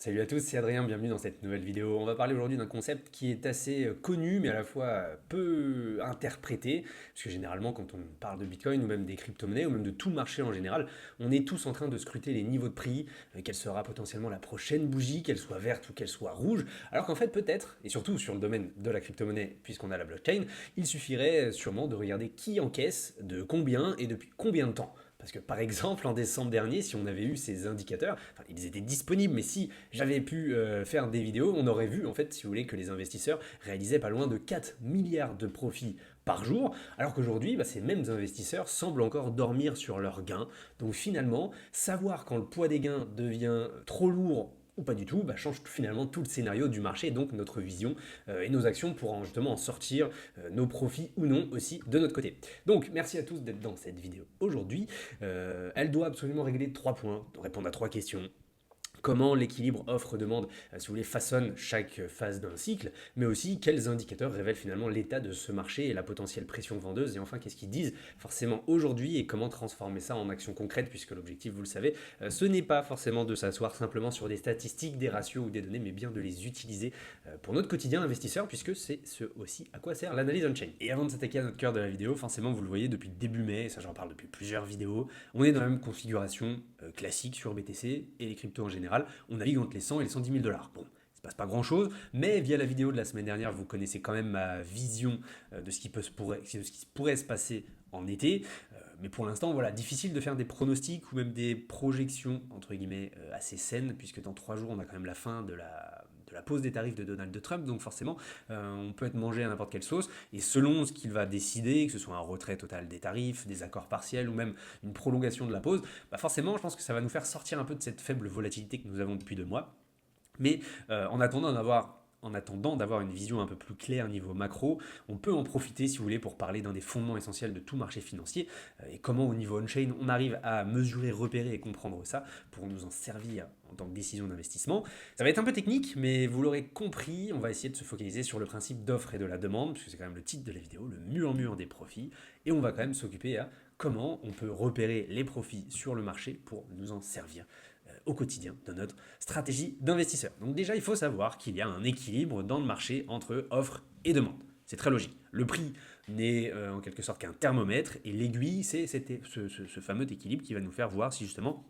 Salut à tous, c'est Adrien, bienvenue dans cette nouvelle vidéo. On va parler aujourd'hui d'un concept qui est assez connu mais à la fois peu interprété, parce que généralement quand on parle de Bitcoin ou même des crypto-monnaies ou même de tout le marché en général, on est tous en train de scruter les niveaux de prix, quelle sera potentiellement la prochaine bougie, qu'elle soit verte ou qu'elle soit rouge, alors qu'en fait peut-être, et surtout sur le domaine de la crypto-monnaie puisqu'on a la blockchain, il suffirait sûrement de regarder qui encaisse, de combien et depuis combien de temps. Parce que par exemple, en décembre dernier, si on avait eu ces indicateurs, enfin ils étaient disponibles, mais si j'avais pu faire des vidéos, on aurait vu en fait, si vous voulez, que les investisseurs réalisaient pas loin de 4 milliards de profits par jour, alors qu'aujourd'hui, ces mêmes investisseurs semblent encore dormir sur leurs gains. Donc finalement, savoir quand le poids des gains devient trop lourd ou pas du tout, change finalement tout le scénario du marché et donc notre vision et nos actions pour justement en sortir nos profits ou non aussi de notre côté. Donc merci à tous d'être dans cette vidéo aujourd'hui. Elle doit absolument régler 3 points, répondre à 3 questions. Comment l'équilibre offre-demande, si vous voulez, façonne chaque phase d'un cycle, mais aussi quels indicateurs révèlent finalement l'état de ce marché et la potentielle pression vendeuse, et enfin qu'est-ce qu'ils disent forcément aujourd'hui et comment transformer ça en action concrète, puisque l'objectif, vous le savez, ce n'est pas forcément de s'asseoir simplement sur des statistiques, des ratios ou des données, mais bien de les utiliser pour notre quotidien investisseur, puisque c'est ce aussi à quoi sert l'analyse on-chain. Et avant de s'attaquer à notre cœur de la vidéo, forcément vous le voyez depuis début mai, ça j'en parle depuis plusieurs vidéos, on est dans la même configuration classique sur BTC et les cryptos en général. On navigue entre les 100 et les 110 000 dollars. Bon, il se passe pas grand chose, mais via la vidéo de la semaine dernière, vous connaissez quand même ma vision de ce qui pourrait se passer en été. Mais pour l'instant, voilà, difficile de faire des pronostics ou même des projections, entre guillemets, assez saines, puisque dans 3 jours, on a quand même la fin de la pause des tarifs de Donald Trump, donc forcément, on peut être mangé à n'importe quelle sauce, et selon ce qu'il va décider, que ce soit un retrait total des tarifs, des accords partiels, ou même une prolongation de la pause, forcément, je pense que ça va nous faire sortir un peu de cette faible volatilité que nous avons depuis 2 mois. Mais en attendant d'avoir une vision un peu plus claire niveau macro, on peut en profiter, si vous voulez, pour parler d'un des fondements essentiels de tout marché financier et comment, au niveau on-chain, on arrive à mesurer, repérer et comprendre ça pour nous en servir en tant que décision d'investissement. Ça va être un peu technique, mais vous l'aurez compris, on va essayer de se focaliser sur le principe d'offre et de la demande, puisque c'est quand même le titre de la vidéo, le mur des profits, et on va quand même s'occuper à comment on peut repérer les profits sur le marché pour nous en servir au quotidien de notre stratégie d'investisseur. Donc déjà, il faut savoir qu'il y a un équilibre dans le marché entre offre et demande. C'est très logique. Le prix n'est en quelque sorte qu'un thermomètre et l'aiguille, c'est ce fameux équilibre qui va nous faire voir si justement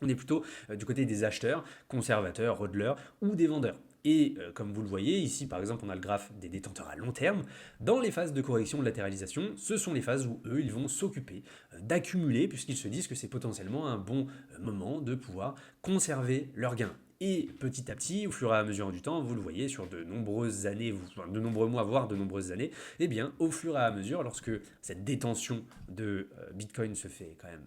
on est plutôt du côté des acheteurs, conservateurs, hodlers ou des vendeurs. Et comme vous le voyez, ici par exemple on a le graphe des détenteurs à long terme. Dans les phases de correction de latéralisation, ce sont les phases où eux ils vont s'occuper d'accumuler puisqu'ils se disent que c'est potentiellement un bon moment de pouvoir conserver leurs gains. Et petit à petit, au fur et à mesure du temps, vous le voyez sur de nombreuses années, de nombreux mois, voire de nombreuses années, eh bien, au fur et à mesure, lorsque cette détention de Bitcoin se fait quand même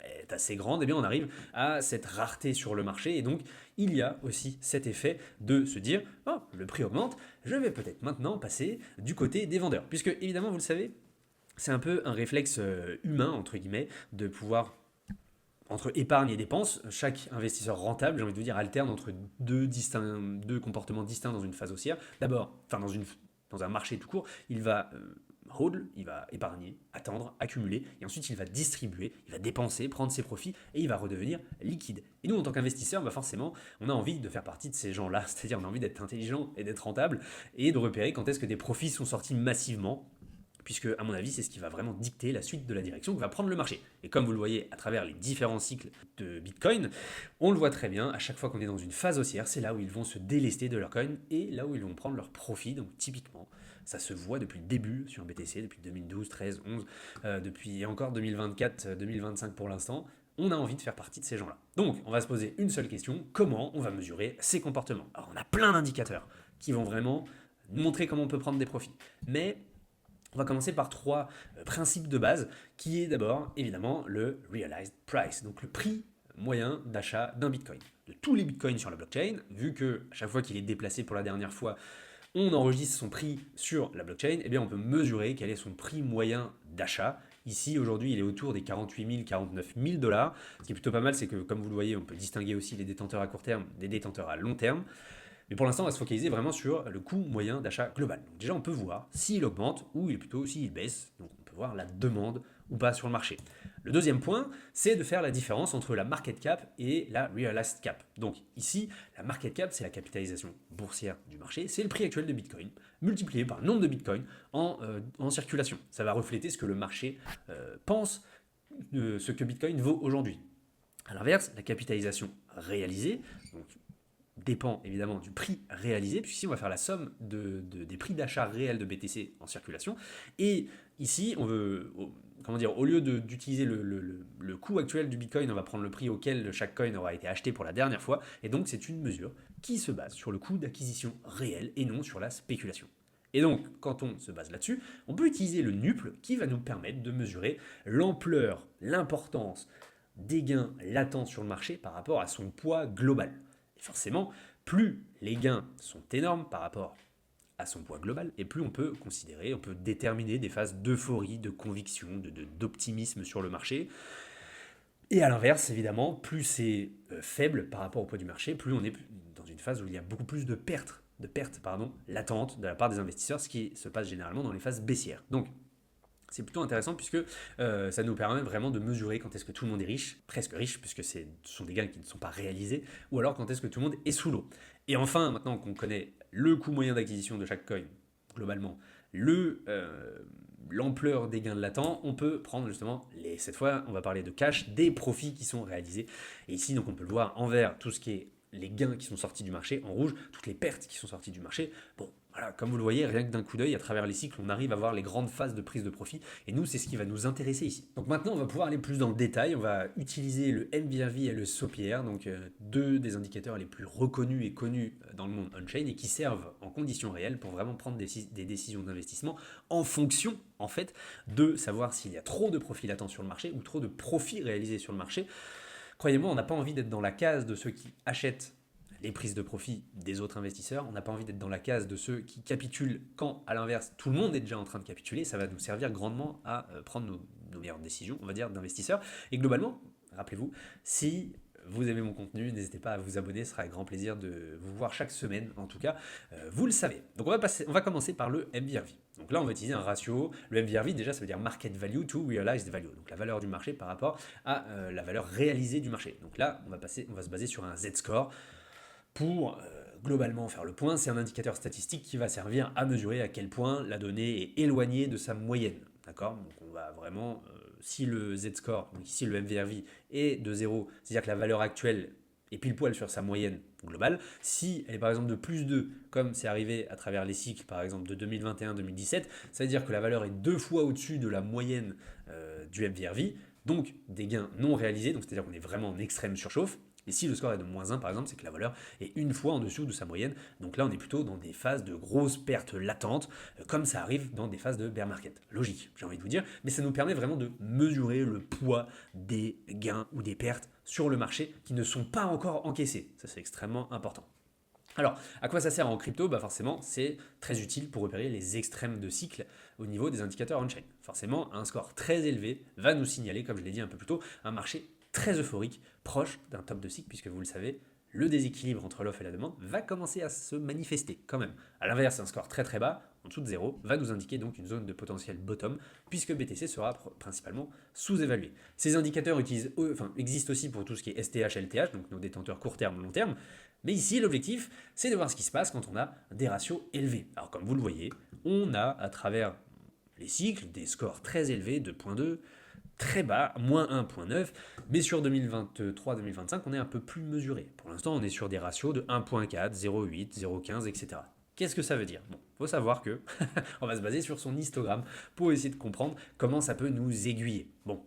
est assez grande, eh bien on arrive à cette rareté sur le marché et donc il y a aussi cet effet de se dire oh, le prix augmente, je vais peut-être maintenant passer du côté des vendeurs. Puisque évidemment vous le savez, c'est un peu un réflexe humain entre guillemets de pouvoir entre épargne et dépenses, chaque investisseur rentable, j'ai envie de vous dire, alterne entre deux comportements distincts dans une phase haussière. D'abord, dans un marché tout court, il va hold, il va épargner, attendre, accumuler, et ensuite il va distribuer, il va dépenser, prendre ses profits, et il va redevenir liquide. Et nous, en tant qu'investisseurs, forcément, on a envie de faire partie de ces gens-là, c'est-à-dire on a envie d'être intelligent et d'être rentable, et de repérer quand est-ce que des profits sont sortis massivement, puisque à mon avis c'est ce qui va vraiment dicter la suite de la direction que va prendre le marché. Et comme vous le voyez à travers les différents cycles de Bitcoin, on le voit très bien, à chaque fois qu'on est dans une phase haussière, c'est là où ils vont se délester de leur coin et là où ils vont prendre leur profit. Donc typiquement, ça se voit depuis le début sur BTC, depuis 2012, 13, 11, depuis encore 2024, 2025 pour l'instant. On a envie de faire partie de ces gens-là. Donc, on va se poser une seule question, comment on va mesurer ces comportements? Alors, on a plein d'indicateurs qui vont vraiment montrer comment on peut prendre des profits. Mais on va commencer par 3 principes de base, qui est d'abord évidemment le realized price, donc le prix moyen d'achat d'un bitcoin. De tous les bitcoins sur la blockchain, vu que à chaque fois qu'il est déplacé pour la dernière fois, on enregistre son prix sur la blockchain, eh bien on peut mesurer quel est son prix moyen d'achat. Ici, aujourd'hui, il est autour des 48 000, 49 000 dollars. Ce qui est plutôt pas mal, c'est que, comme vous le voyez, on peut distinguer aussi les détenteurs à court terme des détenteurs à long terme. Mais pour l'instant, on va se focaliser vraiment sur le coût moyen d'achat global. Donc déjà, on peut voir s'il augmente ou s'il baisse. Donc on peut voir la demande ou pas sur le marché. Le deuxième point, c'est de faire la différence entre la market cap et la realized cap. Donc ici, la market cap, c'est la capitalisation boursière du marché, c'est le prix actuel de Bitcoin, multiplié par le nombre de Bitcoin en circulation. Ça va refléter ce que le marché pense de ce que Bitcoin vaut aujourd'hui. A l'inverse, la capitalisation réalisée, donc dépend évidemment du prix réalisé, puisqu'ici on va faire la somme des prix d'achat réels de BTC en circulation. Et ici, on veut, au lieu d'utiliser le coût actuel du Bitcoin, on va prendre le prix auquel chaque coin aura été acheté pour la dernière fois. Et donc c'est une mesure qui se base sur le coût d'acquisition réel et non sur la spéculation. Et donc, quand on se base là-dessus, on peut utiliser le NUPL qui va nous permettre de mesurer l'ampleur, l'importance des gains latents sur le marché par rapport à son poids global. Et forcément, plus les gains sont énormes par rapport à son poids global, et plus on peut considérer, on peut déterminer des phases d'euphorie, de conviction, d'optimisme sur le marché. Et à l'inverse, évidemment, plus c'est faible par rapport au poids du marché, plus on est dans une phase où il y a beaucoup plus de pertes latentes de la part des investisseurs, ce qui se passe généralement dans les phases baissières. Donc, c'est plutôt intéressant puisque ça nous permet vraiment de mesurer quand est-ce que tout le monde est riche, presque riche, puisque ce sont des gains qui ne sont pas réalisés, ou alors quand est-ce que tout le monde est sous l'eau. Et enfin, maintenant qu'on connaît le coût moyen d'acquisition de chaque coin, globalement, l'ampleur des gains latents, on peut prendre justement, cette fois, on va parler de cash, des profits qui sont réalisés. Et ici, donc, on peut le voir envers tout ce qui est les gains qui sont sortis du marché, en rouge, toutes les pertes qui sont sorties du marché. Bon, voilà, comme vous le voyez, rien que d'un coup d'œil, à travers les cycles, on arrive à voir les grandes phases de prise de profit. Et nous, c'est ce qui va nous intéresser ici. Donc maintenant, on va pouvoir aller plus dans le détail. On va utiliser le MVRV et le SOPR, donc deux des indicateurs les plus reconnus et connus dans le monde on-chain et qui servent en conditions réelles pour vraiment prendre des décisions d'investissement en fonction, en fait, de savoir s'il y a trop de profits latents sur le marché ou trop de profits réalisés sur le marché. Croyez-moi, on n'a pas envie d'être dans la case de ceux qui achètent les prises de profit des autres investisseurs. On n'a pas envie d'être dans la case de ceux qui capitulent quand, à l'inverse, tout le monde est déjà en train de capituler. Ça va nous servir grandement à prendre nos meilleures décisions, on va dire, d'investisseurs. Et globalement, rappelez-vous, si vous aimez mon contenu, n'hésitez pas à vous abonner, ce sera avec grand plaisir de vous voir chaque semaine, en tout cas, vous le savez. Donc on va commencer par le MVRV. Donc là, on va utiliser un ratio. Le MVRV, déjà, ça veut dire Market Value to Realized Value, donc la valeur du marché par rapport à la valeur réalisée du marché. Donc là, on va se baser sur un Z-score pour globalement faire le point. C'est un indicateur statistique qui va servir à mesurer à quel point la donnée est éloignée de sa moyenne. D'accord ? Donc on va vraiment, si le Z-score, donc ici le MVRV, est de 0, c'est-à-dire que la valeur actuelle est pile poil sur sa moyenne globale. Si elle est par exemple de plus 2, comme c'est arrivé à travers les cycles par exemple de 2021-2017, ça veut dire que la valeur est 2 fois au-dessus de la moyenne du MVRV, donc des gains non réalisés, donc c'est-à-dire qu'on est vraiment en extrême surchauffe. Et si le score est de moins 1 par exemple, c'est que la valeur est une fois en dessous de sa moyenne. Donc là, on est plutôt dans des phases de grosses pertes latentes, comme ça arrive dans des phases de bear market. Logique, j'ai envie de vous dire, mais ça nous permet vraiment de mesurer le poids des gains ou des pertes sur le marché qui ne sont pas encore encaissés. Ça, c'est extrêmement important. Alors, à quoi ça sert en crypto ? Forcément, c'est très utile pour repérer les extrêmes de cycle au niveau des indicateurs on-chain. Forcément, un score très élevé va nous signaler, comme je l'ai dit un peu plus tôt, un marché très euphorique, proche d'un top de cycle, puisque vous le savez, le déséquilibre entre l'offre et la demande va commencer à se manifester quand même. A l'inverse, un score très très bas, en dessous de 0, va nous indiquer donc une zone de potentiel bottom, puisque BTC sera principalement sous-évalué. Ces indicateurs existent aussi pour tout ce qui est STH, LTH, donc nos détenteurs court terme, long terme, mais ici, l'objectif, c'est de voir ce qui se passe quand on a des ratios élevés. Alors comme vous le voyez, on a à travers les cycles des scores très élevés, 2.2, très bas, moins 1.9, mais sur 2023-2025, on est un peu plus mesuré. Pour l'instant, on est sur des ratios de 1.4, 0.8, 0.15, etc. Qu'est-ce que ça veut dire ? Bon, il faut savoir que on va se baser sur son histogramme pour essayer de comprendre comment ça peut nous aiguiller. Bon,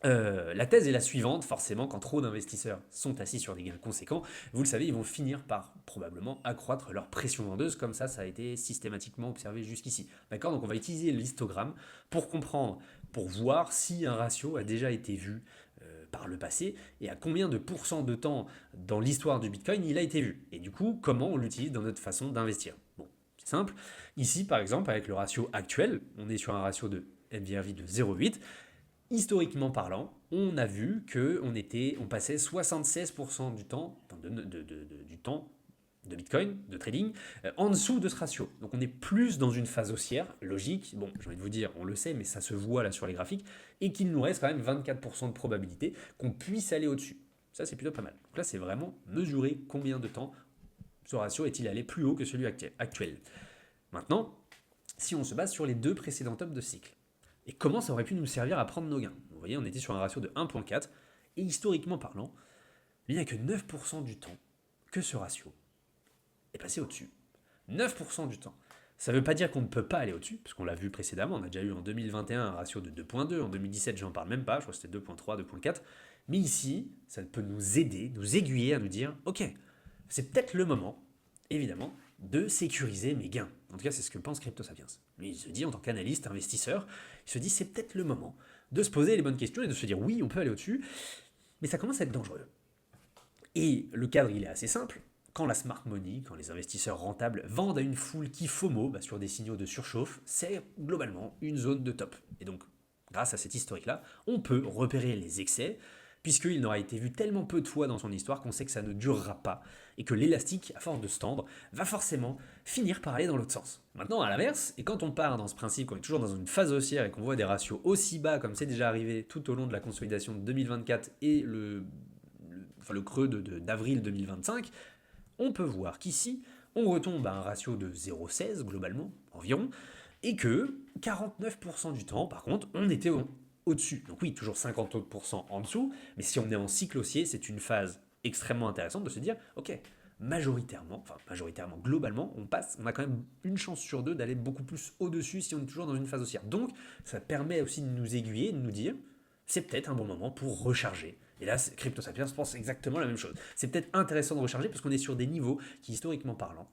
la thèse est la suivante, forcément, quand trop d'investisseurs sont assis sur des gains conséquents, vous le savez, ils vont finir par probablement accroître leur pression vendeuse, comme ça a été systématiquement observé jusqu'ici. D'accord ? Donc on va utiliser l'histogramme pour comprendre, pour voir si un ratio a déjà été vu par le passé et à combien de pourcents de temps dans l'histoire du Bitcoin il a été vu. Et du coup, comment on l'utilise dans notre façon d'investir. Bon, c'est simple. Ici, par exemple, avec le ratio actuel, on est sur un ratio de MVRV de 0,8. Historiquement parlant, on a vu qu'on passait 76% du temps, du temps de Bitcoin, de trading, en dessous de ce ratio. Donc on est plus dans une phase haussière, logique, bon, j'ai envie de vous dire, on le sait, mais ça se voit là sur les graphiques, et qu'il nous reste quand même 24% de probabilité qu'on puisse aller au-dessus. Ça, c'est plutôt pas mal. Donc là, c'est vraiment mesurer combien de temps ce ratio est-il allé plus haut que celui actuel. Maintenant, si on se base sur les deux précédents tops de cycle, et comment ça aurait pu nous servir à prendre nos gains. Vous voyez, on était sur un ratio de 1.4, et historiquement parlant, il n'y a que 9% du temps que ce ratio est passé au-dessus. 9% du temps. Ça ne veut pas dire qu'on ne peut pas aller au-dessus, parce qu'on l'a vu précédemment, on a déjà eu en 2021 un ratio de 2.2, en 2017 j'en parle même pas, je crois que c'était 2.3, 2.4, mais ici, ça peut nous aider, nous aiguiller à nous dire, ok, c'est peut-être le moment, évidemment, de sécuriser mes gains. En tout cas, c'est ce que pense CryptoSapiens. Lui, il se dit, en tant qu'analyste, investisseur, il se dit, c'est peut-être le moment de se poser les bonnes questions et de se dire, oui, on peut aller au-dessus, mais ça commence à être dangereux. Et le cadre, il est assez simple. Quand la smart money, quand les investisseurs rentables vendent à une foule qui FOMO sur des signaux de surchauffe, c'est globalement une zone de top. Et donc, grâce à cet historique-là, on peut repérer les excès, puisqu'il n'aura été vu tellement peu de fois dans son histoire qu'on sait que ça ne durera pas, et que l'élastique, à force de se tendre, va forcément finir par aller dans l'autre sens. Maintenant, à l'inverse, et quand on part dans ce principe, qu'on est toujours dans une phase haussière et qu'on voit des ratios aussi bas, comme c'est déjà arrivé tout au long de la consolidation de 2024 et le creux d'avril 2025, on peut voir qu'ici, on retombe à un ratio de 0,16 globalement, environ, et que 49% du temps, par contre, on était au-dessus. Donc oui, toujours 50% en dessous, mais si on est en cycle haussier, c'est une phase extrêmement intéressante de se dire, ok, majoritairement, globalement, on a quand même une chance sur deux d'aller beaucoup plus au-dessus si on est toujours dans une phase haussière. Donc, ça permet aussi de nous aiguiller, de nous dire, c'est peut-être un bon moment pour recharger. Et là, CryptoSapiens pense exactement la même chose. C'est peut-être intéressant de recharger parce qu'on est sur des niveaux qui, historiquement parlant,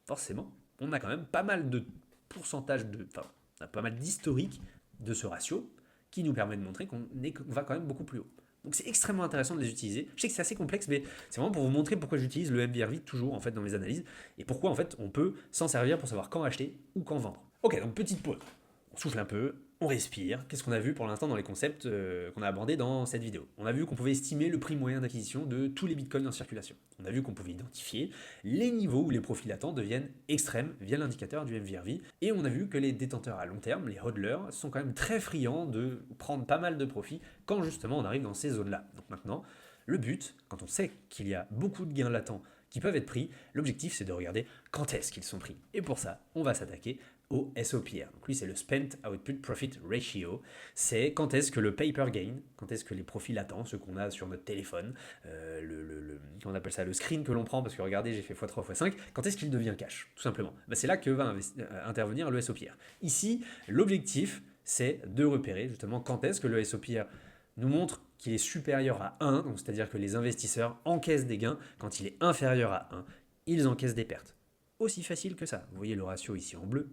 forcément, on a quand même pas mal de pourcentage on a pas mal d'historique de ce ratio qui nous permet de montrer qu'on va quand même beaucoup plus haut. Donc c'est extrêmement intéressant de les utiliser. Je sais que c'est assez complexe, mais c'est vraiment pour vous montrer pourquoi j'utilise le MVRV toujours en fait dans mes analyses et pourquoi en fait on peut s'en servir pour savoir quand acheter ou quand vendre. Ok, donc petite pause. On souffle un peu, on respire. Qu'est-ce qu'on a vu pour l'instant dans les concepts qu'on a abordés dans cette vidéo? On a vu qu'on pouvait estimer le prix moyen d'acquisition de tous les bitcoins en circulation. On a vu qu'on pouvait identifier les niveaux où les profits latents deviennent extrêmes via l'indicateur du MVRV. Et on a vu que les détenteurs à long terme, les hodlers, sont quand même très friands de prendre pas mal de profits quand justement on arrive dans ces zones-là. Donc maintenant, le but, quand on sait qu'il y a beaucoup de gains latents qui peuvent être pris, l'objectif c'est de regarder quand est-ce qu'ils sont pris. Et pour ça, on va s'attaquer au SOPR. Donc lui, c'est le Spent Output Profit Ratio. C'est quand est-ce que le paper gain, quand est-ce que les profits latents, ceux qu'on a sur notre téléphone, on appelle ça le screen que l'on prend, parce que regardez, j'ai fait x3, x5, quand est-ce qu'il devient cash, tout simplement. C'est là que va intervenir le SOPR. Ici, l'objectif, c'est de repérer justement quand est-ce que le SOPR nous montre qu'il est supérieur à 1, donc c'est-à-dire que les investisseurs encaissent des gains. Quand il est inférieur à 1, ils encaissent des pertes. Aussi facile que ça. Vous voyez le ratio ici en bleu.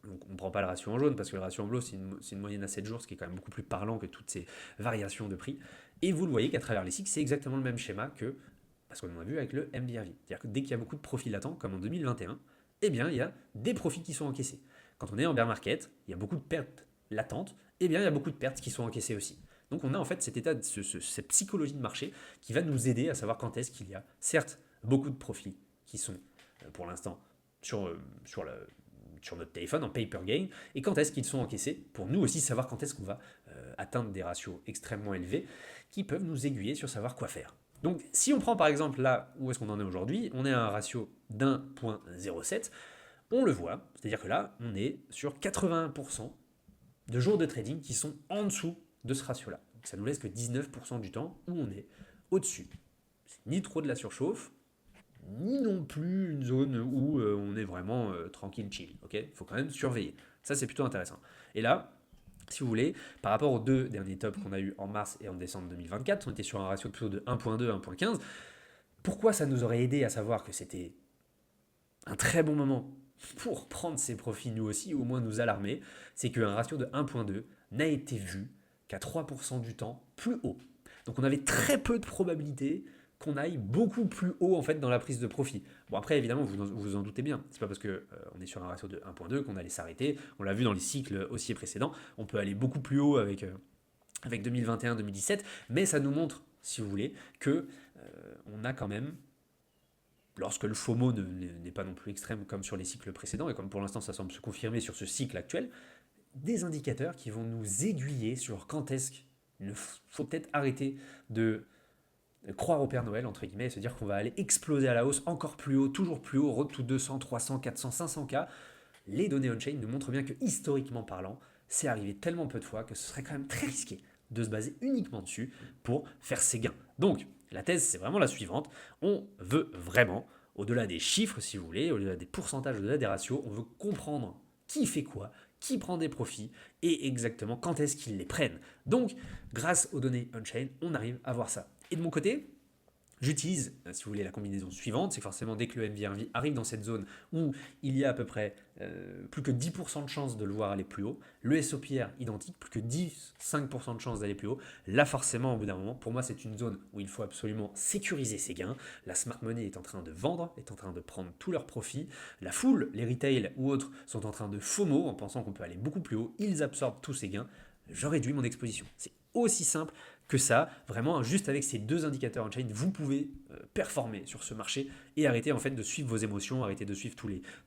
Donc on ne prend pas le ratio en jaune parce que le ratio en bleu c'est une moyenne à 7 jours, ce qui est quand même beaucoup plus parlant que toutes ces variations de prix. Et vous le voyez qu'à travers les cycles, c'est exactement le même schéma que parce qu'on a vu avec le MVRV. C'est-à-dire que dès qu'il y a beaucoup de profits latents, comme en 2021, eh bien il y a des profits qui sont encaissés. Quand on est en bear market, il y a beaucoup de pertes latentes, eh bien il y a beaucoup de pertes qui sont encaissées aussi. Donc on a en fait cet état, cette psychologie de marché qui va nous aider à savoir quand est-ce qu'il y a certes beaucoup de profits qui sont pour l'instant sur notre téléphone en paper gain et quand est-ce qu'ils sont encaissés pour nous aussi savoir quand est-ce qu'on va atteindre des ratios extrêmement élevés qui peuvent nous aiguiller sur savoir quoi faire. Donc si on prend par exemple là où est-ce qu'on en est aujourd'hui, on est à un ratio d'1.07, on le voit, c'est-à-dire que là on est sur 81% de jours de trading qui sont en dessous de ce ratio-là. Donc ça nous laisse que 19% du temps où on est au-dessus. C'est ni trop de la surchauffe, ni non plus une zone où on est vraiment tranquille, chill. Il faut quand même surveiller. Ça, c'est plutôt intéressant. Et là, si vous voulez, par rapport aux deux derniers tops qu'on a eu en mars et en décembre 2024, on était sur un ratio plutôt de 1.2, 1.15. Pourquoi ça nous aurait aidé à savoir que c'était un très bon moment pour prendre ses profits nous aussi, ou au moins nous alarmer? C'est qu'un ratio de 1.2 n'a été vu qu'à 3% du temps plus haut. Donc on avait très peu de probabilité qu'on aille beaucoup plus haut en fait dans la prise de profit. Bon après évidemment vous vous en doutez bien, c'est pas parce que on est sur un ratio de 1.2 qu'on allait s'arrêter. On l'a vu dans les cycles haussiers précédents, on peut aller beaucoup plus haut avec 2021-2017, mais ça nous montre, si vous voulez, que on a quand même lorsque le FOMO n'est pas non plus extrême comme sur les cycles précédents, et comme pour l'instant ça semble se confirmer sur ce cycle actuel, des indicateurs qui vont nous aiguiller sur quand est-ce qu'il faut peut-être arrêter de croire au Père Noël, entre guillemets, et se dire qu'on va aller exploser à la hausse encore plus haut, toujours plus haut, road to 200, 300, 400, 500K. Les données on-chain nous montrent bien que, historiquement parlant, c'est arrivé tellement peu de fois que ce serait quand même très risqué de se baser uniquement dessus pour faire ses gains. Donc, la thèse, c'est vraiment la suivante. On veut vraiment, au-delà des chiffres, si vous voulez, au-delà des pourcentages, au-delà des ratios, on veut comprendre qui fait quoi, qui prend des profits et exactement quand est-ce qu'ils les prennent. Donc, grâce aux données on-chain, on arrive à voir ça. Et de mon côté, j'utilise, si vous voulez, la combinaison suivante, c'est que forcément dès que le MVRV arrive dans cette zone où il y a à peu près plus que 10% de chances de le voir aller plus haut, le SOPR identique, plus que 10-5% de chances d'aller plus haut, là forcément au bout d'un moment, pour moi c'est une zone où il faut absolument sécuriser ses gains, la smart money est en train de vendre, est en train de prendre tous leurs profits, la foule, les retail ou autres sont en train de FOMO en pensant qu'on peut aller beaucoup plus haut, ils absorbent tous ces gains, je réduis mon exposition. C'est aussi simple que ça, vraiment, juste avec ces deux indicateurs on-chain, vous pouvez performer sur ce marché et arrêter en fait de suivre vos émotions, arrêter de suivre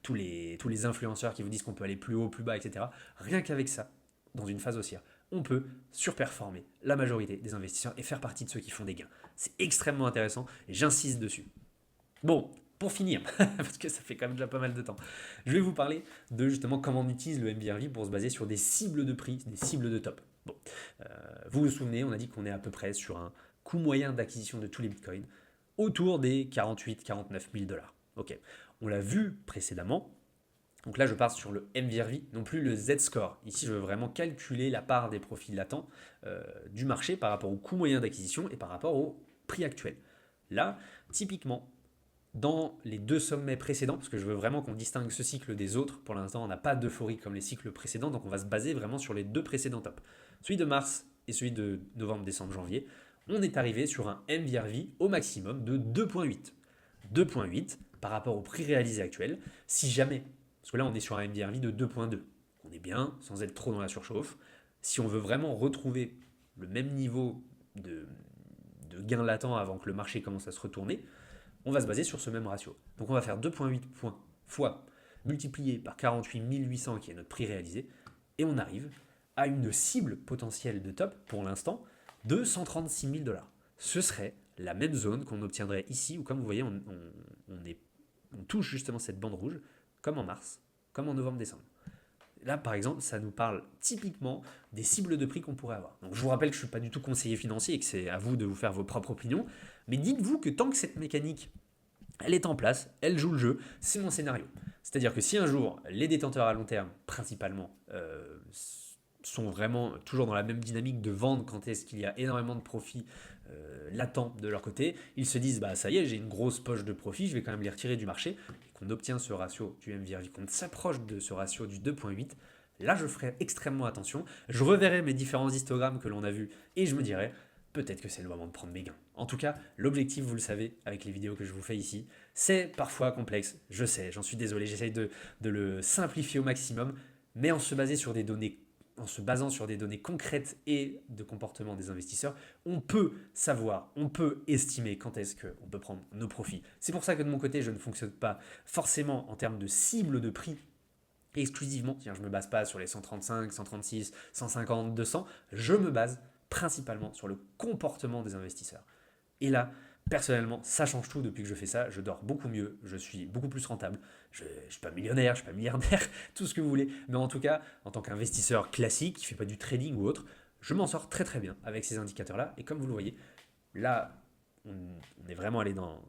tous les influenceurs qui vous disent qu'on peut aller plus haut, plus bas, etc. Rien qu'avec ça, dans une phase haussière, on peut surperformer la majorité des investisseurs et faire partie de ceux qui font des gains. C'est extrêmement intéressant et j'insiste dessus. Bon, pour finir, parce que ça fait quand même déjà pas mal de temps, je vais vous parler de justement comment on utilise le MVRV pour se baser sur des cibles de prix, des cibles de top. Bon, vous vous souvenez, on a dit qu'on est à peu près sur un coût moyen d'acquisition de tous les bitcoins autour des 48-49 000 dollars. Ok, on l'a vu précédemment. Donc là, je pars sur le MVRV, non plus le Z-score. Ici, je veux vraiment calculer la part des profits latents du marché par rapport au coût moyen d'acquisition et par rapport au prix actuel. Là, typiquement, dans les deux sommets précédents, parce que je veux vraiment qu'on distingue ce cycle des autres. Pour l'instant, on n'a pas d'euphorie comme les cycles précédents, donc on va se baser vraiment sur les deux précédents tops. Celui de mars et celui de novembre, décembre, janvier, on est arrivé sur un MVRV au maximum de 2.8. 2.8 par rapport au prix réalisé actuel, si jamais, parce que là on est sur un MVRV de 2.2, on est bien, sans être trop dans la surchauffe. Si on veut vraiment retrouver le même niveau de gain latent avant que le marché commence à se retourner, on va se baser sur ce même ratio. Donc on va faire 2.8 points fois multiplié par 48 800 qui est notre prix réalisé, et on arrive à une cible potentielle de top, pour l'instant, de 136 000 dollars. Ce serait la même zone qu'on obtiendrait ici, où comme vous voyez, on touche justement cette bande rouge, comme en mars, comme en novembre-décembre. Là, par exemple, ça nous parle typiquement des cibles de prix qu'on pourrait avoir. Donc, je vous rappelle que je ne suis pas du tout conseiller financier et que c'est à vous de vous faire vos propres opinions. Mais dites-vous que tant que cette mécanique, elle est en place, elle joue le jeu, c'est mon scénario. C'est-à-dire que si un jour, les détenteurs à long terme, principalement, sont vraiment toujours dans la même dynamique de vendre quand est-ce qu'il y a énormément de profits latents de leur côté, ils se disent bah ça y est, j'ai une grosse poche de profit, je vais quand même les retirer du marché, et qu'on obtient ce ratio du MVRV, qu'on s'approche de ce ratio du 2.8, là je ferai extrêmement attention, je reverrai mes différents histogrammes que l'on a vus et je me dirai peut-être que c'est le moment de prendre mes gains. En tout cas, l'objectif, vous le savez, avec les vidéos que je vous fais ici, c'est parfois complexe, je sais, j'en suis désolé, j'essaye de le simplifier au maximum, mais en se basant sur des données concrètes et de comportement des investisseurs, on peut savoir, on peut estimer quand est-ce qu'on peut prendre nos profits. C'est pour ça que de mon côté, je ne fonctionne pas forcément en termes de cible de prix exclusivement, c'est-à-dire je ne me base pas sur les 135, 136, 150, 200, je me base principalement sur le comportement des investisseurs. Et là, personnellement, ça change tout depuis que je fais ça. Je dors beaucoup mieux, je suis beaucoup plus rentable. Je ne suis pas millionnaire, je ne suis pas milliardaire, tout ce que vous voulez. Mais en tout cas, en tant qu'investisseur classique qui ne fait pas du trading ou autre, je m'en sors très très bien avec ces indicateurs-là. Et comme vous le voyez, là, on est vraiment allé dans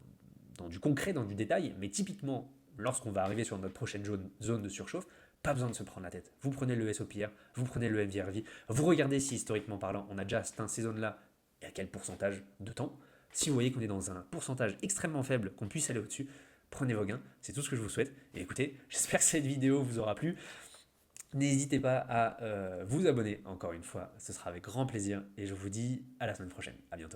du concret, dans du détail. Mais typiquement, lorsqu'on va arriver sur notre prochaine zone de surchauffe, pas besoin de se prendre la tête. Vous prenez le SOPR, vous prenez le MVRV, vous regardez si historiquement parlant, on a déjà atteint ces zones-là et à quel pourcentage de temps. Si vous voyez qu'on est dans un pourcentage extrêmement faible, qu'on puisse aller au-dessus, prenez vos gains. C'est tout ce que je vous souhaite. Et écoutez, j'espère que cette vidéo vous aura plu. N'hésitez pas à vous abonner encore une fois. Ce sera avec grand plaisir. Et je vous dis à la semaine prochaine. À bientôt.